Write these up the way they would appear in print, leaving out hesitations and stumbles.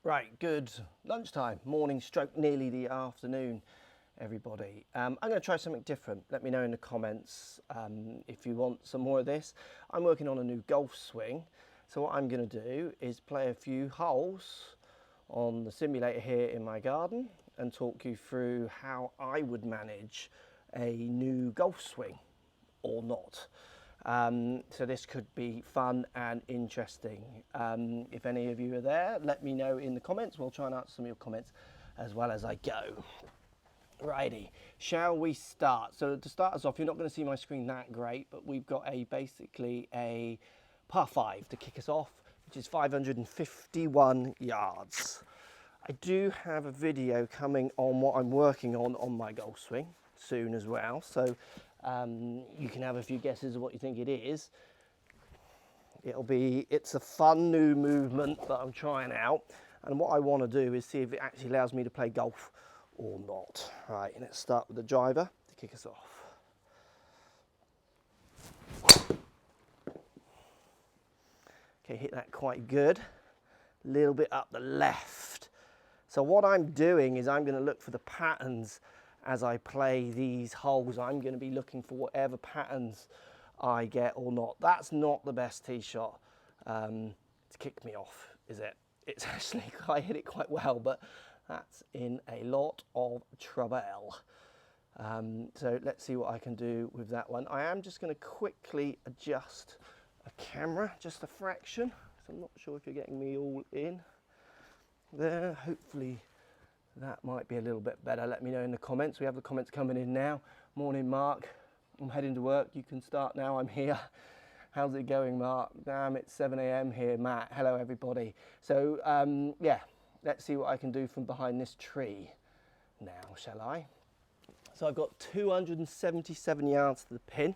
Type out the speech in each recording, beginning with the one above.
Right, good lunchtime, morning stroke, nearly the afternoon, everybody. I'm going to try something different. Let me know in the comments if you want some more of this. I'm working on a new golf swing. So what I'm going to do is play a few holes on the simulator here in my garden and talk you through how I would manage a new golf swing or not. So this could be fun and interesting. If any of you are there, let me know in the comments. We'll try and answer some of your comments as well as I go. Righty, shall we start? So to start us off, you're not going to see my screen that great, but we've got basically a par 5 to kick us off, which is 551 yards. I do have a video coming on what I'm working on my golf swing soon as well, so you can have a few guesses of what you think it is. It's a fun new movement that I'm trying out, and what I want to do is see if it actually allows me to play golf or not. Right, and let's start with the driver to kick us off. Okay, hit that quite good. A little bit up the left. So what I'm doing is I'm going to look for the patterns as I play these holes. I'm going to be looking for whatever patterns I get or not. That's not the best tee shot to kick me off, is it? It's actually, I hit it quite well, but that's in a lot of trouble. So let's see what I can do with that one. I am just going to quickly adjust a camera, just a fraction. So I'm not sure if you're getting me all in there. Hopefully that might be a little bit better. Let me know in the comments. We have the comments coming in now. Morning, Mark. I'm heading to work. You can start now. I'm here. How's it going, Mark? Damn, it's 7 a.m. here. Matt, hello, everybody. So, yeah, let's see what I can do from behind this tree now, shall I? So I've got 277 yards to the pin,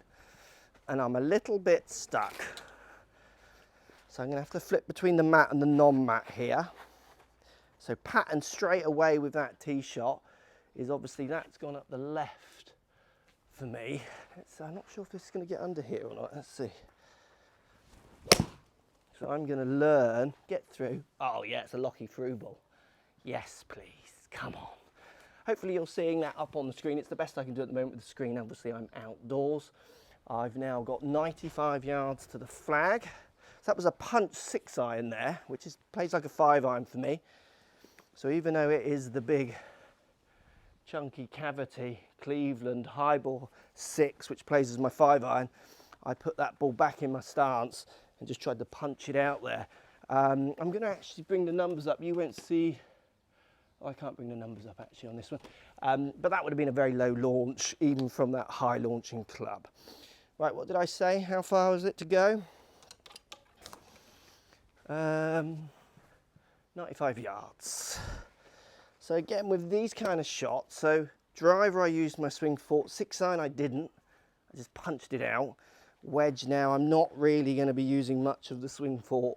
and I'm a little bit stuck. So I'm going to have to flip between the mat and the non-mat here. So pattern straight away with that tee shot is obviously that's gone up the left for me. I'm not sure if this is going to get under here or not. Let's see. So I'm going to learn, get through. Oh yeah, it's a locky through ball. Yes, please. Come on. Hopefully you're seeing that up on the screen. It's the best I can do at the moment with the screen. Obviously I'm outdoors. I've now got 95 yards to the flag. So that was a punch 6-iron there, which plays like a 5-iron for me. So even though it is the big chunky cavity Cleveland highball 6, which plays as my 5-iron, I put that ball back in my stance and just tried to punch it out there. I'm going to actually bring the numbers up. You won't see, I can't bring the numbers up actually on this one, but that would have been a very low launch even from that high launching club. Right, what did I say? How far was it to go? 95 yards. So again with these kind of shots, so driver I used my swing for, 6-iron I didn't, I just punched it out. Wedge now I'm not really going to be using much of the swing for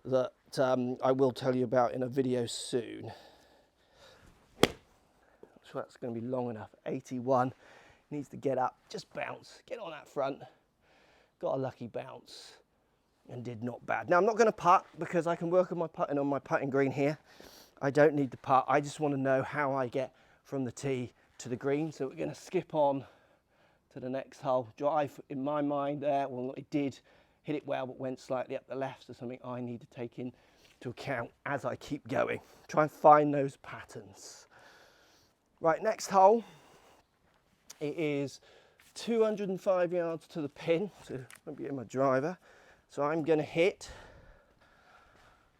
that I will tell you about in a video soon. So that's going to be long enough. 81, needs to get up, just bounce, get on that front. Got a lucky bounce and did not bad. Now I'm not going to putt because I can work on my putting on my putting green here. I don't need to putt. I just want to know how I get from the tee to the green. So we're going to skip on to the next hole. Drive in my mind there, well it did hit it well but went slightly up the left, so something I need to take into account as I keep going. Try and find those patterns. Right, next hole. It is 205 yards to the pin, so maybe in my driver. So I'm going to hit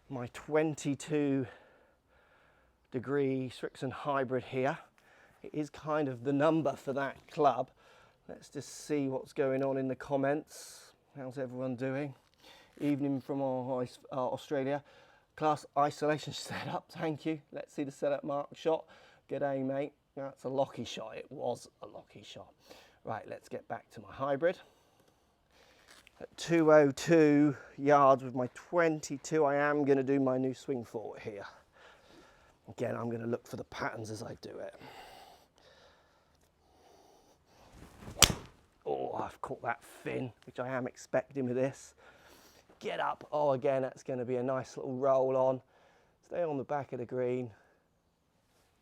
my 22 degree Strixon hybrid here. It is kind of the number for that club. Let's just see what's going on in the comments. How's everyone doing? Evening from Australia. Class isolation setup, thank you. Let's see the setup, Mark. Shot. G'day, mate. That's a locky shot. It was a locky shot. Right, let's get back to my hybrid. At 202 yards with my 22, I am going to do my new swing for here. Again, I'm going to look for the patterns as I do it. Oh, I've caught that fin, which I am expecting with this. Get up. Oh, again, that's going to be a nice little roll on. stay on the back of the green.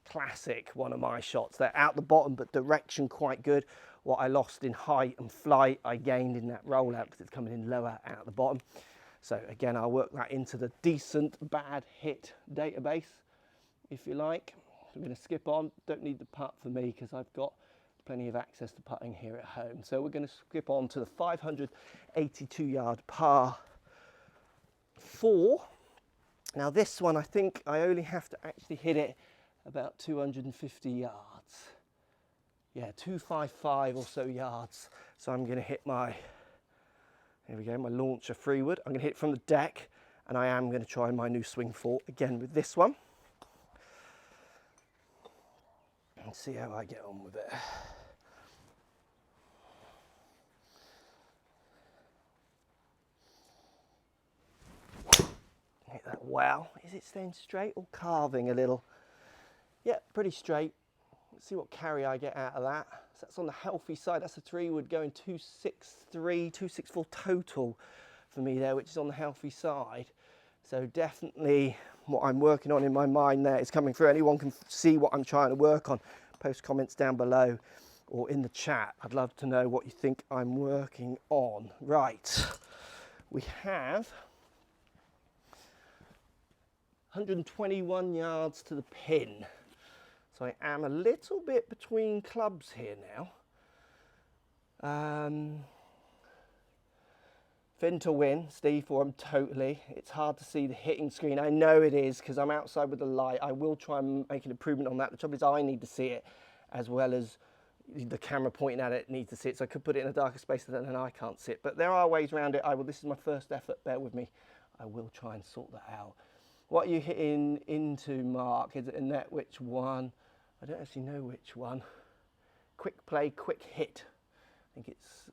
Classic one of my shots. They're out the bottom, but direction quite good. What I lost in height and flight, I gained in that rollout because it's coming in lower out the bottom. So again, I'll work that into the decent bad hit database, if you like. I'm going to skip on. Don't need the putt for me because I've got plenty of access to putting here at home. So we're going to skip on to the 582-yard par 4. Now this one, I think I only have to actually hit it about 250 yards. Yeah, 255 or so yards. So I'm going to hit my, here we go, my launcher freeward. I'm going to hit it from the deck, and I am going to try my new swing fort again with this one. And see how I get on with it. Hit that well. Is it staying straight or carving a little? Yeah, pretty straight. Let's see what carry I get out of that. So that's on the healthy side. That's a 3-wood going 263, 264 total for me there, which is on the healthy side. So definitely what I'm working on in my mind there is coming through. Anyone can see what I'm trying to work on. Post comments down below or in the chat. I'd love to know what you think I'm working on. Right, we have 121 yards to the pin. So I am a little bit between clubs here now. Fin to win, Steve, for 'em totally. It's hard to see the hitting screen. I know it is because I'm outside with the light. I will try and make an improvement on that. The trouble is I need to see it as well as the camera pointing at it needs to see it. So I could put it in a darker space and then I can't see it. But there are ways around it. This is my first effort, bear with me. I will try and sort that out. What are you hitting into, Mark? Is it a net? Which one? I don't actually know which one. Quick play, quick hit, I think it's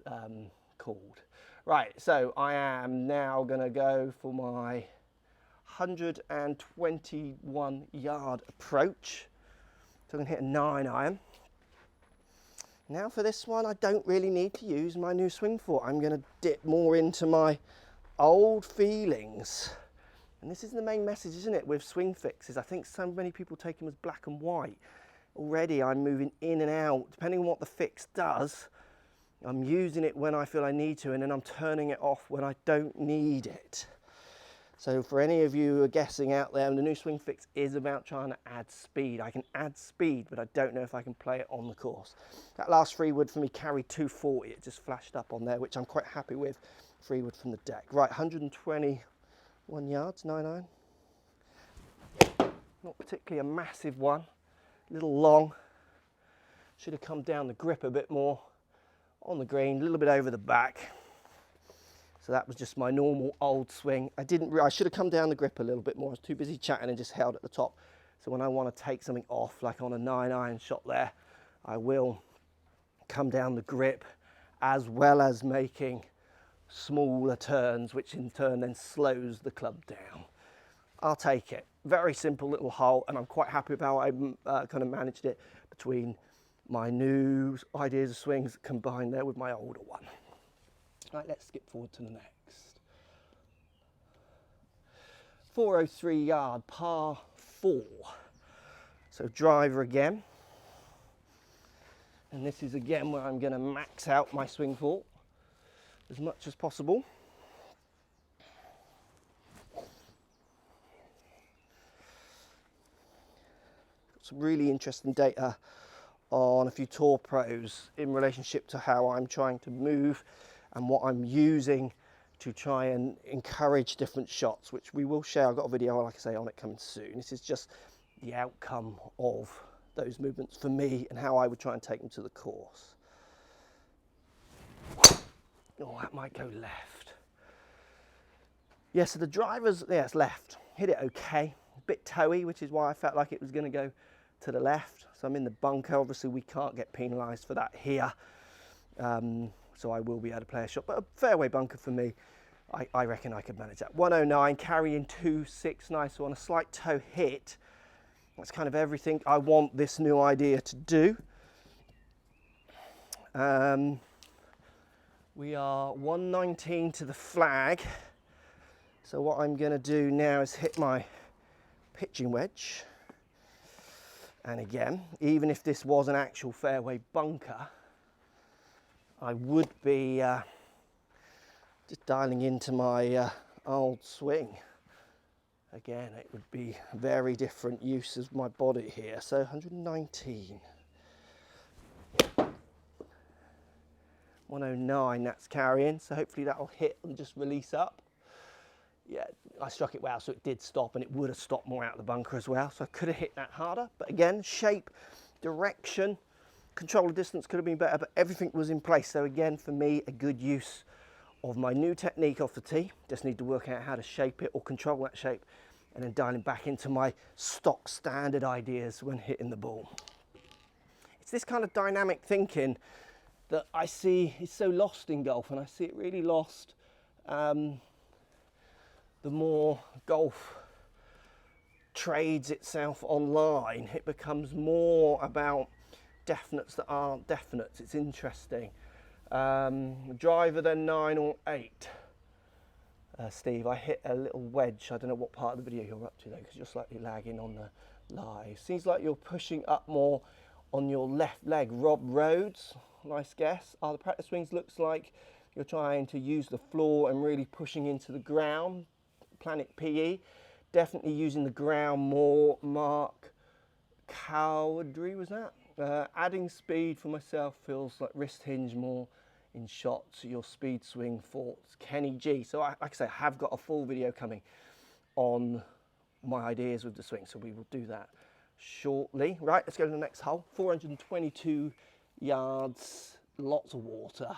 called. Right, so I am now going to go for my 121 yard approach. So I'm going to hit a 9-iron. Now for this one, I don't really need to use my new swing fort. I'm going to dip more into my old feelings. And this is the main message, isn't it, with swing fixes? I think so many people take them as black and white. Already I'm moving in and out, depending on what the fix does. I'm using it when I feel I need to, and then I'm turning it off when I don't need it. So for any of you who are guessing out there, the new swing fix is about trying to add speed. I can add speed, but I don't know if I can play it on the course. That last 3-wood for me carried 240. It just flashed up on there, which I'm quite happy with. 3-wood from the deck. Right, 121 yards, 9-iron. Not particularly a massive one. A little long. Should have come down the grip a bit more on the green, a little bit over the back. So that was just my normal old swing. I should have come down the grip a little bit more. I was too busy chatting and just held at the top. So when I want to take something off, like on a 9-iron shot there, I will come down the grip as well as making smaller turns, which in turn then slows the club down. I'll take it. Very simple little hole, and I'm quite happy with how I kind of managed it between my new ideas of swings combined there with my older one. Right, let's skip forward to the next. 403 yard par 4. So driver again. And this is again where I'm going to max out my swing fort as much as possible. Some really interesting data on a few tour pros in relationship to how I'm trying to move and what I'm using to try and encourage different shots, which we will share. I've got a video, like I say, on it coming soon. This is just the outcome of those movements for me and how I would try and take them to the course. Oh, that might go left. Yeah, so the driver's, yeah, it's left. Hit it okay. A bit toey, which is why I felt like it was going to go to the left. So I'm in the bunker. Obviously, we can't get penalised for that here. So I will be able to play a shot. But a fairway bunker for me, I reckon I could manage that. 109, carrying 2.6, nice one. A slight toe hit. That's kind of everything I want this new idea to do. We are 119 to the flag. So what I'm going to do now is hit my pitching wedge. And again, even if this was an actual fairway bunker, I would be just dialing into my old swing. Again, it would be very different use of my body here. So 119. 109, that's carrying. So hopefully that'll hit and just release up. Yeah, I struck it well, so it did stop, and it would have stopped more out of the bunker as well. So I could have hit that harder. But again, shape, direction, control of distance could have been better, but everything was in place. So again, for me, a good use of my new technique off the tee. Just need to work out how to shape it or control that shape, and then dialing back into my stock standard ideas when hitting the ball. It's this kind of dynamic thinking that I see is so lost in golf, and I see it really lost the more golf trades itself online. It becomes more about definites that aren't definites. It's interesting. Driver then 9 or 8. Steve, I hit a little wedge. I don't know what part of the video you're up to though, because you're slightly lagging on the live. Seems like you're pushing up more on your left leg. Rob Rhodes, nice guess. The practice swings looks like you're trying to use the floor and really pushing into the ground. Planet PE, definitely using the ground more. Mark Cowdrey, was that? Adding speed for myself feels like wrist hinge more in shots. Your speed swing thoughts. Kenny G. So like I say, I have got a full video coming on my ideas with the swing, so we will do that shortly. Right, let's go to the next hole. 422 yards, lots of water.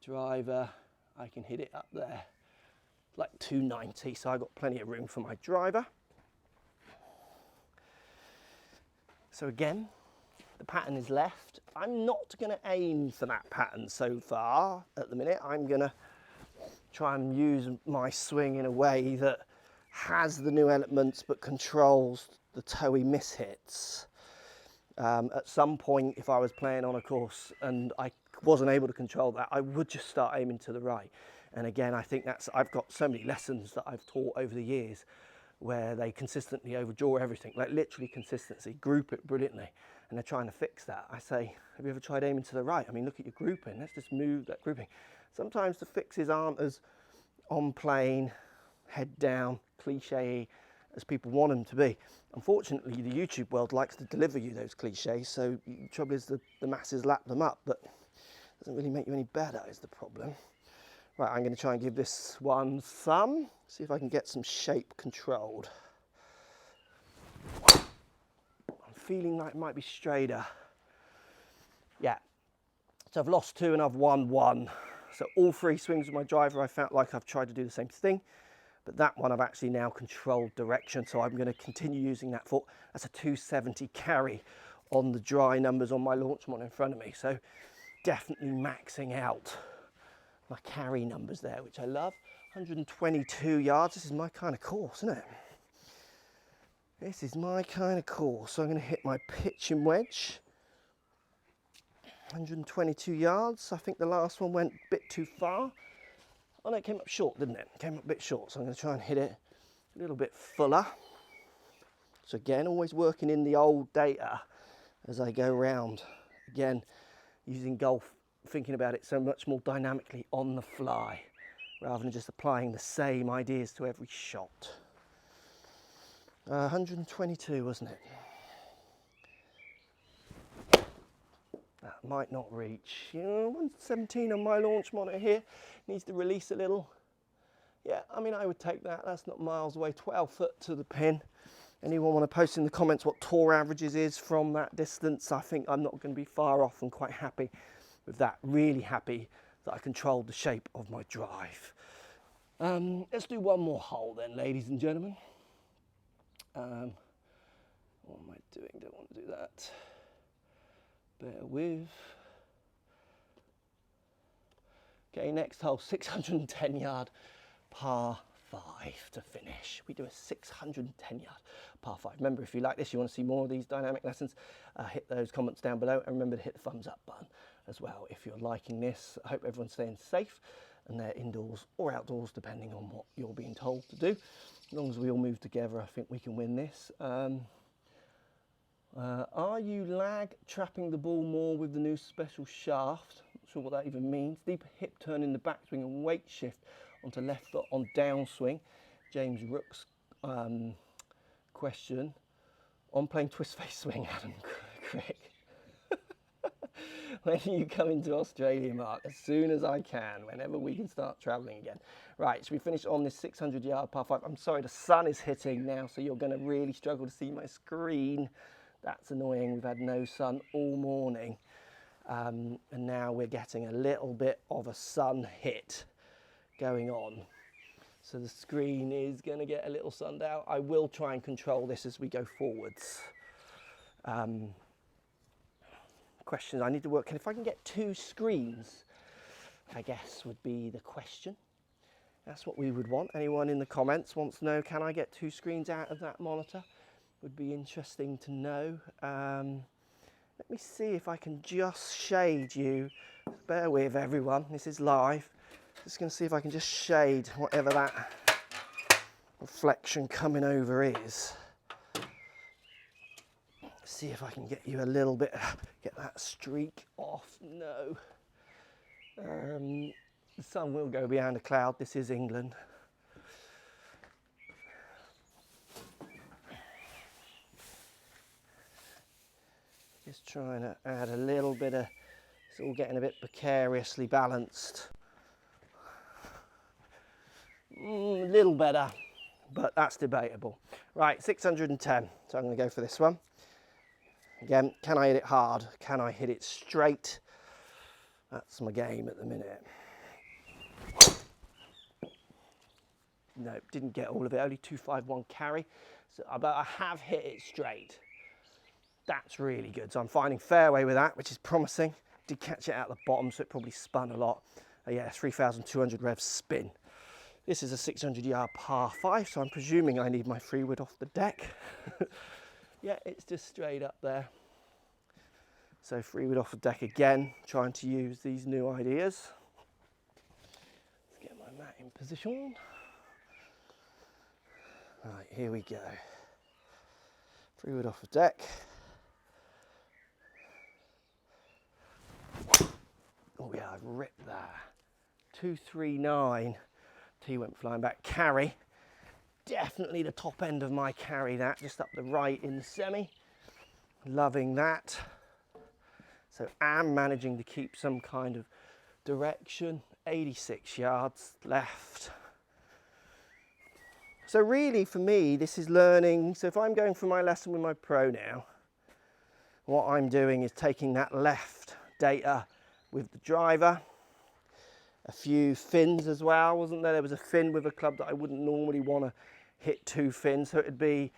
Driver, I can hit it up there. Like 290, so I got plenty of room for my driver. So again, the pattern is left. I'm not going to aim for that pattern so far at the minute. I'm going to try and use my swing in a way that has the new elements but controls the toey mishits. At some point, if I was playing on a course and I wasn't able to control that, I would just start aiming to the right. And again, I think I've got so many lessons that I've taught over the years where they consistently overdraw everything, like literally consistency, group it brilliantly, and they're trying to fix that. I say, have you ever tried aiming to the right? I mean, look at your grouping, let's just move that grouping. Sometimes the fixes aren't as on plane, head down, cliche as people want them to be. Unfortunately, the YouTube world likes to deliver you those cliches, so the trouble is the masses lap them up, but it doesn't really make you any better is the problem. Right, I'm going to try and give this one some, see if I can get some shape controlled. I'm feeling like it might be straighter. Yeah, so I've lost 2 and I've won 1. So all 3 swings with my driver, I felt like I've tried to do the same thing, but that one I've actually now controlled direction, so I'm going to continue using that foot. That's a 270 carry on the dry numbers on my launch mod in front of me, so definitely maxing out my carry numbers there, which I love. 122 yards. This is my kind of course, isn't it? This is my kind of course. So I'm going to hit my pitching wedge. 122 yards. I think the last one went a bit too far. Oh no, it came up short, didn't it? It came up a bit short, so I'm going to try and hit it a little bit fuller. So again, always working in the old data as I go round. Again, using golf, thinking about it so much more dynamically on the fly rather than just applying the same ideas to every shot. 122, wasn't it? That might not reach. 117 on my launch monitor here. Needs to release a little. Yeah, I mean, I would take that. That's not miles away. 12 foot to the pin. Anyone want to post in the comments what tour averages is from that distance? I think I'm not going to be far off and quite happy with that. Really happy that I controlled the shape of my drive. Let's do one more hole then, ladies and gentlemen. What am I doing? Don't want to do that. Bear with. Okay, next hole, 610 yard par 5 to finish. We do a 610 yard par 5. Remember, if you like this, you want to see more of these dynamic lessons, hit those comments down below, and remember to hit the thumbs up button as well if you're liking this. I hope everyone's staying safe and they're indoors or outdoors, depending on what you're being told to do. As long as we all move together, I think we can win this. Are you lag trapping the ball more with the new special shaft? Not sure what that even means. Deeper hip turn in the backswing and weight shift onto left foot on downswing. James Rook's question. On playing twist face swing, Adam Crick. When are you coming to Australia, Mark? As soon as I can, whenever we can start travelling again. Right, so we finish on this 600-yard par 5. I'm sorry, the sun is hitting now, so you're going to really struggle to see my screen. That's annoying. We've had no sun all morning. And now we're getting a little bit of a sun hit going on. So the screen is going to get a little sunned out. I will try and control this as we go forwards. Questions I need to work. If I can get 2 screens, I guess would be the question. That's what we would want. Anyone in the comments wants to know, can I get 2 screens out of that monitor? Would be interesting to know. Let me see if I can just shade you. Bear with everyone, this is live. Just going to see if I can just shade whatever that reflection coming over is. See if I can get you a little bit, get that streak off. No. The sun will go behind a cloud. This is England. Just trying to add a little bit of, it's all getting a bit precariously balanced. A little better, but that's debatable. Right, 610, so I'm going to go for this one. Again, can I hit it hard? Can I hit it straight? That's my game at the minute. Nope, didn't get all of it, only 251 carry. So, but I have hit it straight. That's really good. So I'm finding fairway with that, which is promising. Did catch it out the bottom, so it probably spun a lot. Yeah, 3,200 rev spin. This is a 600-yard par 5, so I'm presuming I need my 3-wood off the deck. Yeah, it's just straight up there. So 3-wood off the deck again, trying to use these new ideas. Let's get my mat in position. Right, here we go. 3-wood off the deck. Oh yeah, I've ripped that. 239. Tee went flying back. Carry. Definitely the top end of my carry, that. Just up the right in the semi. Loving that. So am managing to keep some kind of direction. 86 yards left. So really for me, this is learning. So if I'm going for my lesson with my pro now, what I'm doing is taking that left data with the driver, a few fins as well, wasn't there? There was a fin with a club that I wouldn't normally want to hit 2 fins, so it'd be,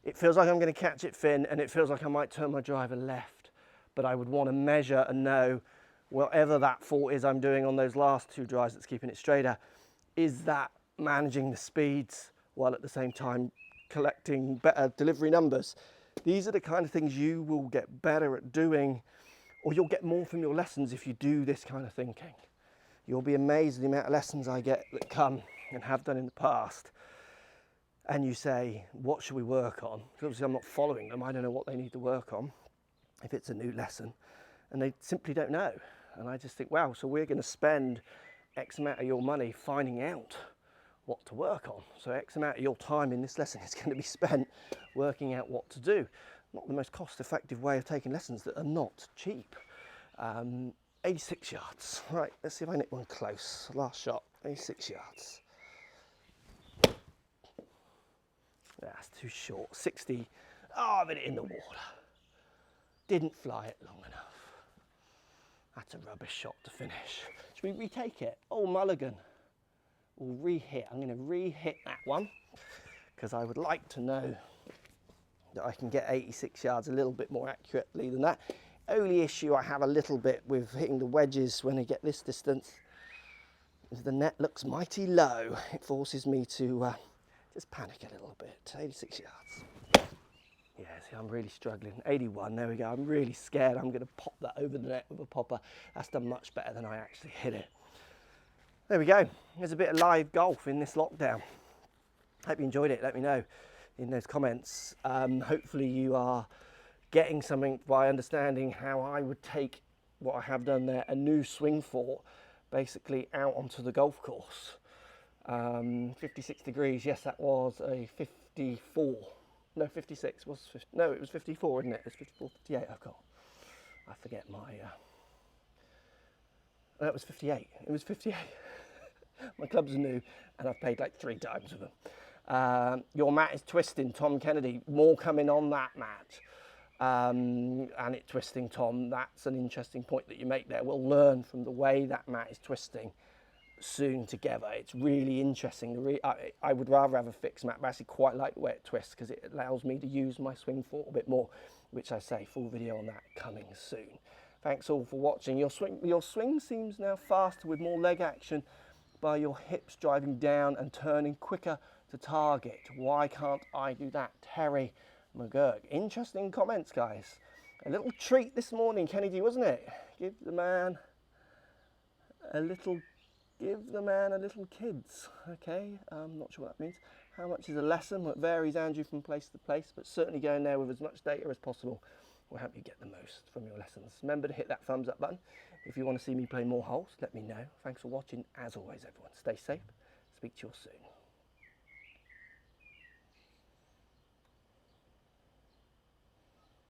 it feels like I'm going to catch it fin, and it feels like I might turn my driver left, but I would want to measure and know whatever that fault is I'm doing on those last 2 drives that's keeping it straighter, is that managing the speeds while at the same time collecting better delivery numbers? These are the kind of things you will get better at doing, or you'll get more from your lessons if you do this kind of thinking. You'll be amazed at the amount of lessons I get that come and have done in the past. And you say, what should we work on? Because obviously I'm not following them. I don't know what they need to work on if it's a new lesson. And they simply don't know. And I just think, wow, so we're going to spend X amount of your money finding out what to work on. So X amount of your time in this lesson is going to be spent working out what to do. Not the most cost-effective way of taking lessons that are not cheap. 86 yards. Right, let's see if I nick one close. Last shot, 86 yards. That's too short. 60. Oh, I've hit it in the water. Didn't fly it long enough. That's a rubbish shot to finish. Should we retake it? Oh, mulligan. We'll re-hit. I'm going to re-hit that one because I would like to know that I can get 86 yards a little bit more accurately than that. Only issue I have a little bit with hitting the wedges when I get this distance is the net looks mighty low. It forces me to just panic a little bit. 86 yards. Yeah, see, I'm really struggling. 81, there we go. I'm really scared I'm going to pop that over the net with a popper. That's done much better than I actually hit it. there we go. There's a bit of live golf in this lockdown. Hope you enjoyed it. Let me know in those comments. Hopefully you are getting something by understanding how I would take what I have done there, a new swing fort, basically out onto the golf course. 56 degrees, yes, that was a 54. No, 56 was 50, no, it was 54, isn't it? It's 54, 58. I forget my. That was 58. It was 58. My clubs are new, and I've played like 3 times with them. Your mat is twisting, Tom Kennedy. More coming on that mat. And it twisting, Tom. That's an interesting point that you make there. We'll learn from the way that mat is twisting soon together. It's really interesting. I would rather have a fixed mat, but I actually quite like the way it twists because it allows me to use my swing fort a bit more, which I say, full video on that coming soon. Thanks all for watching. Your swing seems now faster with more leg action by your hips driving down and turning quicker to target. Why can't I do that? Terry McGurk. Interesting comments, guys. A little treat this morning, Kennedy, wasn't it? Give the man a little kids. Okay, I'm not sure what that means. How much is a lesson? Well, it varies, Andrew, from place to place, but certainly going there with as much data as possible will help you get the most from your lessons. Remember to hit that thumbs up button. If you want to see me play more holes, let me know. Thanks for watching. As always, everyone, stay safe. Speak to you all soon.